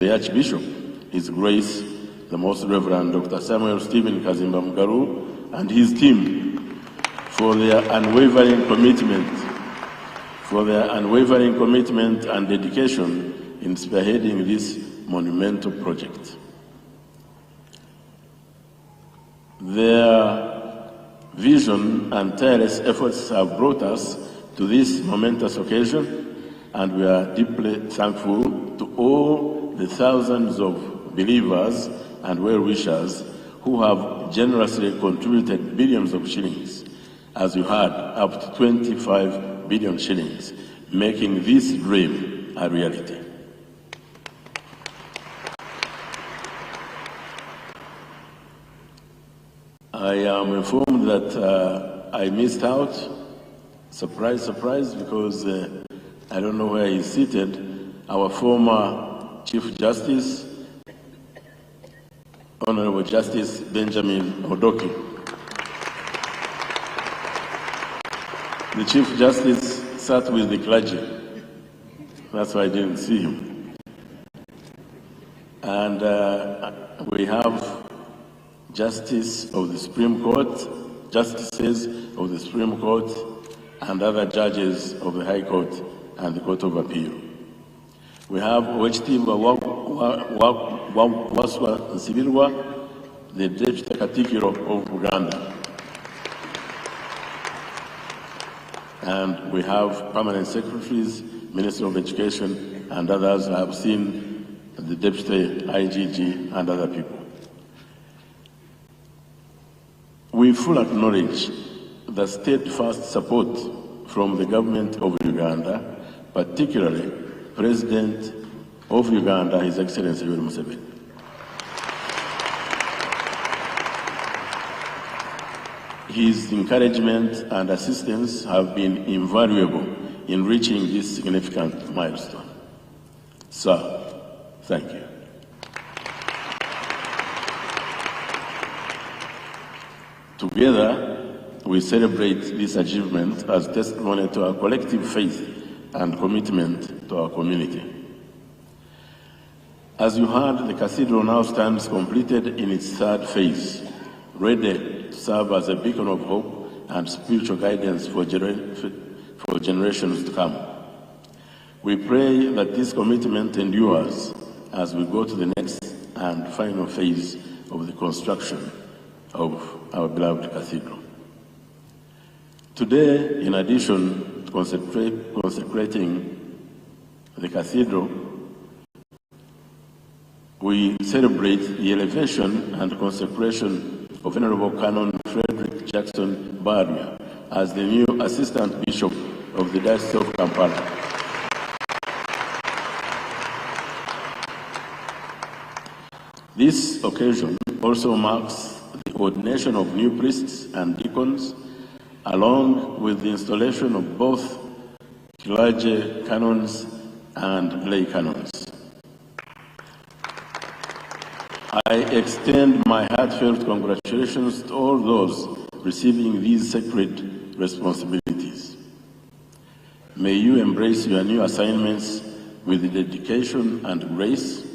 the Archbishop, His Grace, the Most Reverend Dr. Samuel Stephen Kazimba Mugaru, and his team for their unwavering commitment and dedication in spearheading this monumental project. Their vision and tireless efforts have brought us to this momentous occasion, and we are deeply thankful to all the thousands of believers and well-wishers who have generously contributed billions of shillings, as you heard, up to 25 billion shillings, making this dream a reality. I am informed that I missed out, surprise, surprise, because I don't know where he's seated, our former Chief Justice, Honorable Justice Benjamin Odoki. The Chief Justice sat with the clergy. That's why I didn't see him. And we have Justice of the Supreme Court, Justices of the Supreme Court, and other judges of the High Court and the Court of Appeal. We have Oweekitiibwa Waswa Nsibirwa, the Deputy Cathedral of Uganda. And we have permanent secretaries, Minister of Education, and others. I have seen the Deputy IGG and other people. We fully acknowledge the steadfast support from the government of Uganda, particularly President of Uganda, His Excellency Museveni. His encouragement and assistance have been invaluable in reaching this significant milestone. Sir, thank you. Together, we celebrate this achievement as testimony to our collective faith and commitment to our community. As you heard, the cathedral now stands completed in its third phase, ready to serve as a beacon of hope and spiritual guidance for generations to come. We pray that this commitment endures as we go to the next and final phase of the construction of our beloved cathedral. Today, in addition to consecrating the cathedral, we celebrate the elevation and consecration of Venerable Canon Frederick Jackson Barria as the new Assistant Bishop of the Diocese of Kampala. This occasion also marks the ordination of new priests and deacons, along with the installation of both clergy canons and lay canons. I extend my heartfelt congratulations to all those receiving these sacred responsibilities. May you embrace your new assignments with dedication and grace,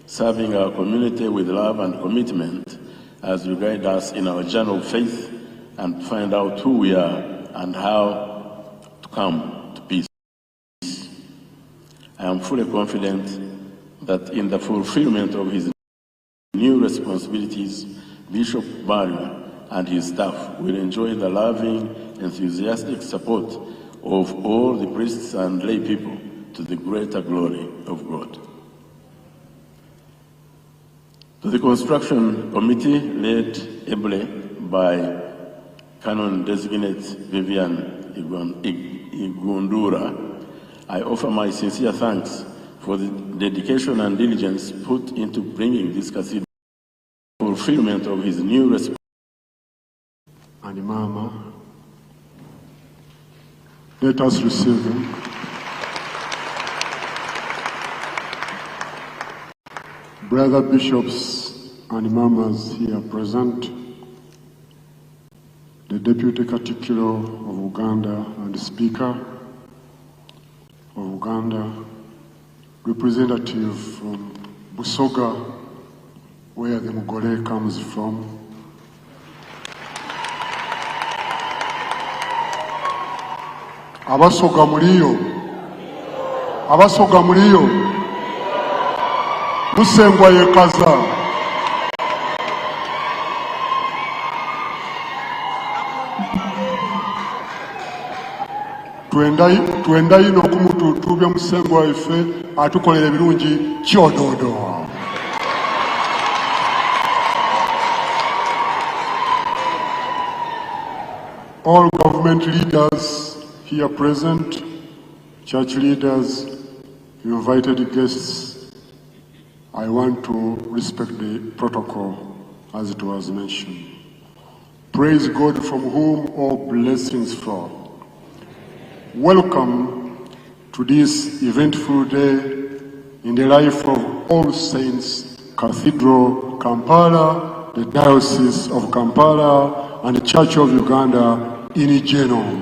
serving our community with love and commitment as you guide us in our journey of faith and find out who we are and how to come to peace. I am fully confident that in the fulfillment of his new responsibilities, Bishop Barria and his staff will enjoy the loving, enthusiastic support of all the priests and lay people to the greater glory of God. To the construction committee led ably by Canon Designate Vivian Igundura, I offer my sincere thanks for the dedication and diligence put into bringing this cathedral to fulfillment of his new responsibility. And Mama, let us receive him. Brother bishops and mamas here present, the Deputy Cathedral of Uganda and the Speaker of Uganda, representative from Busoga, where the Mugore comes from. Abasoga muliyo. Abasoga muliyo. Musengwa yekaza. Twenda ino kumututubya Musengwa ife atukolere birungi kyododo. All government leaders here present, church leaders, invited guests, I want to respect the protocol as it was mentioned. Praise God from whom all blessings flow. Welcome to this eventful day in the life of All Saints Cathedral, Kampala, the Diocese of Kampala, and the Church of Uganda in general.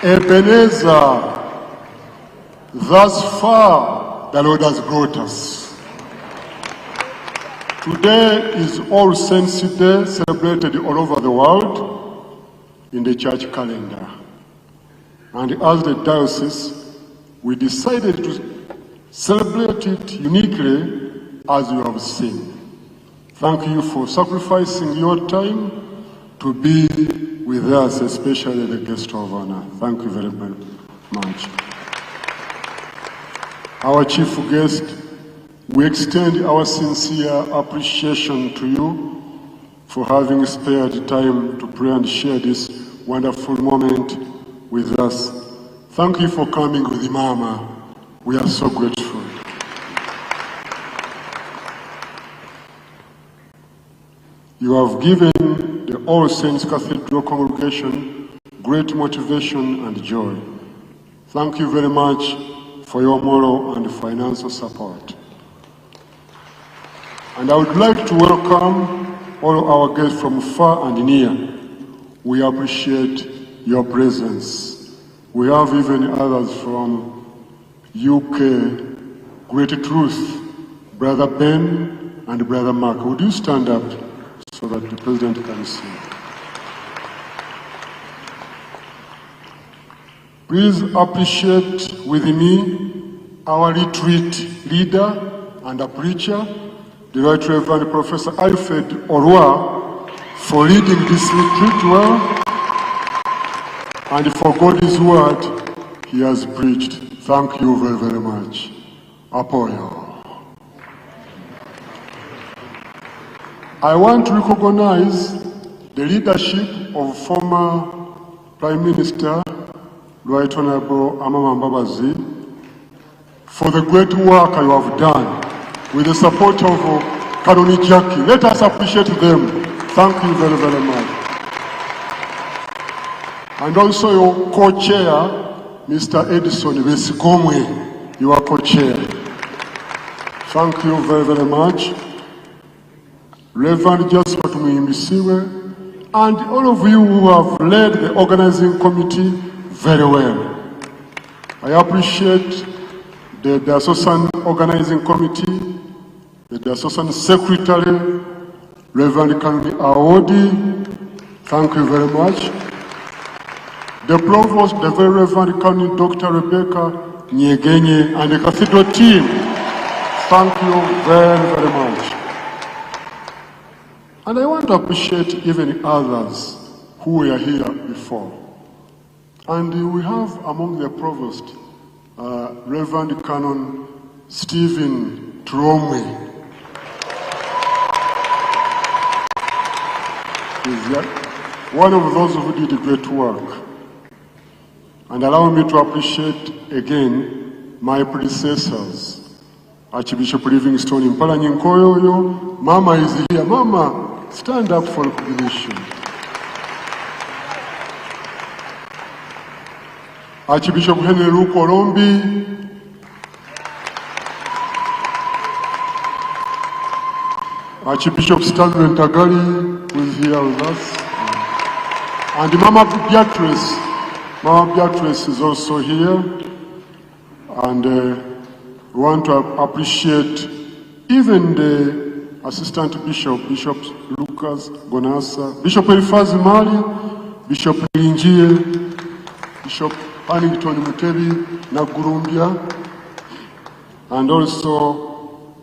Ebenezer, thus far the Lord has brought us. Today is All Saints Day, celebrated all over the world in the church calendar. And as the diocese, we decided to celebrate it uniquely as you have seen. Thank you for sacrificing your time to be with us, especially the guest of honor. Thank you very much. Our chief guest, we extend our sincere appreciation to you for having spared time to pray and share this wonderful moment with us. Thank you for coming with Mama. We are so grateful. You have given the All Saints Cathedral congregation great motivation and joy. Thank you very much for your moral and financial support. And I would like to welcome all our guests from far and near. We appreciate your presence. We have even others from UK, Great Truth, Brother Ben and Brother Mark. Would you stand up so that the President can see? Please appreciate with me our retreat leader and a preacher, the Right Reverend Professor Alfred Orwa, for leading this retreat well and for God's word he has preached. Thank you very, very much. Apoyo. I want to recognize the leadership of former Prime Minister, Right Honorable Amama Mbabazi, for the great work you have done with the support of Karuni Jackie. Let us appreciate them. Thank you very, very much. And also your co-chair, Mr. Edison Besikomwe, you are co-chair. Thank you very, very much. Reverend Jasper Tumimisiwe, and all of you who have led the organizing committee very well. I appreciate the Diocesan Organizing Committee, the Diocesan Secretary, Reverend Kanuni Aodi, thank you very much. The Provost, the very Reverend Kanuni Dr. Rebecca Nyegenye, and the Cathedral team, thank you very, very much. And I want to appreciate even others who were here before. And we have among the Provost, Reverend Canon Stephen Tromwe. One of those who did great work. And allow me to appreciate again my predecessors. Archbishop Livingstone Impala Nyinkoyoyo, Mama is here. Mama, stand up for recognition. Archbishop Henry Lukolombi, Archbishop Stanley Tagali, who is here with us, and Mama Beatrice. Mama Beatrice is also here, and We want to appreciate even the Assistant Bishop, Bishop Lucas Gonasa, Bishop Elifazi Mali, Bishop Linjie, Bishop Hannington Mutebi Nagurumbia, and also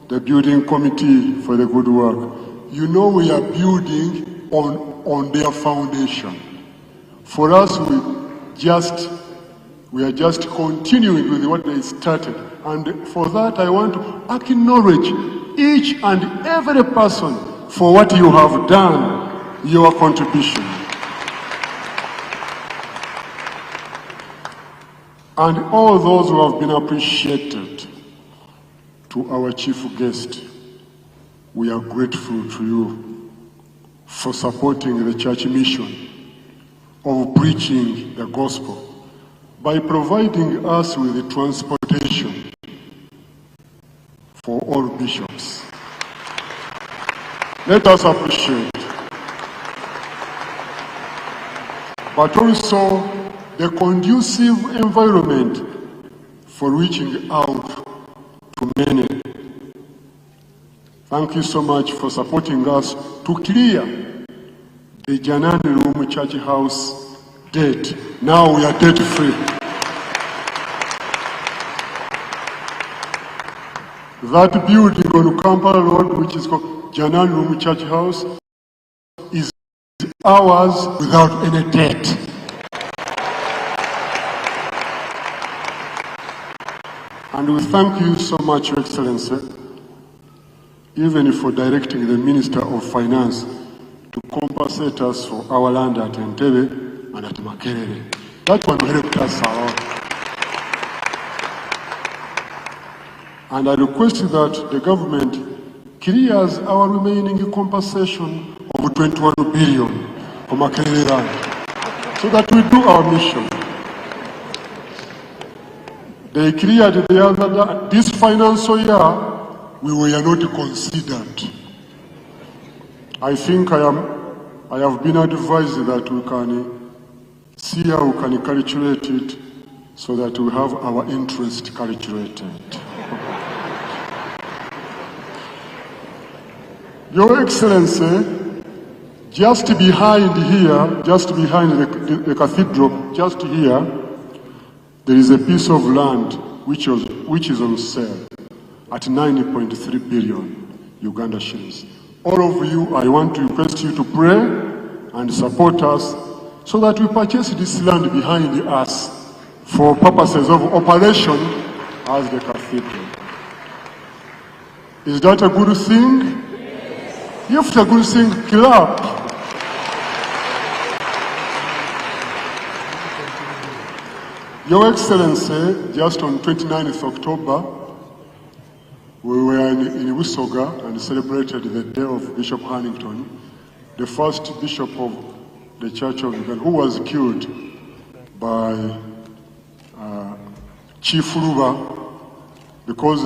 the building committee for the good work. You know we are building on their foundation. For us, we are just continuing with what they started. And for that, I want to acknowledge each and every person for what you have done, your contribution. And all those who have been appreciated. To our chief guest, we are grateful to you for supporting the church mission of preaching the gospel by providing us with the transportation for all bishops. Let us appreciate, but also the conducive environment for reaching out to many. Thank you so much for supporting us to clear the Janani Room Church House debt. Now we are debt free. That building on Kampala Road, which is called Janani Room Church House, is ours without any debt. And we thank you so much, Your Excellency, even for directing the Minister of Finance to compensate us for our land at Entebbe and at Makerere. That one helped us a lot. And I request that the government clears our remaining compensation of 21 billion for Makerere land, so that we do our mission. They cleared this financial year, we were not considered. I think I have been advised that we can see how we can calculate it so that we have our interest calculated. Your Excellency, just behind here, just behind the cathedral, just here, there is a piece of land which is on sale at 90.3 billion Uganda shillings. All of you, I want to request you to pray and support us so that we purchase this land behind us for purposes of operation as the cathedral. Is that a good thing? Yes. If it's a good thing, clap. Your Excellency, just on 29th October, we were in Busoga and celebrated the day of Bishop Hannington, the first bishop of the Church of Uganda, who was killed by Chief Luba because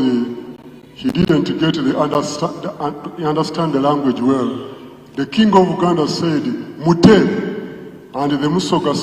he didn't get understand the language well. The King of Uganda said, Mute, and the Musoga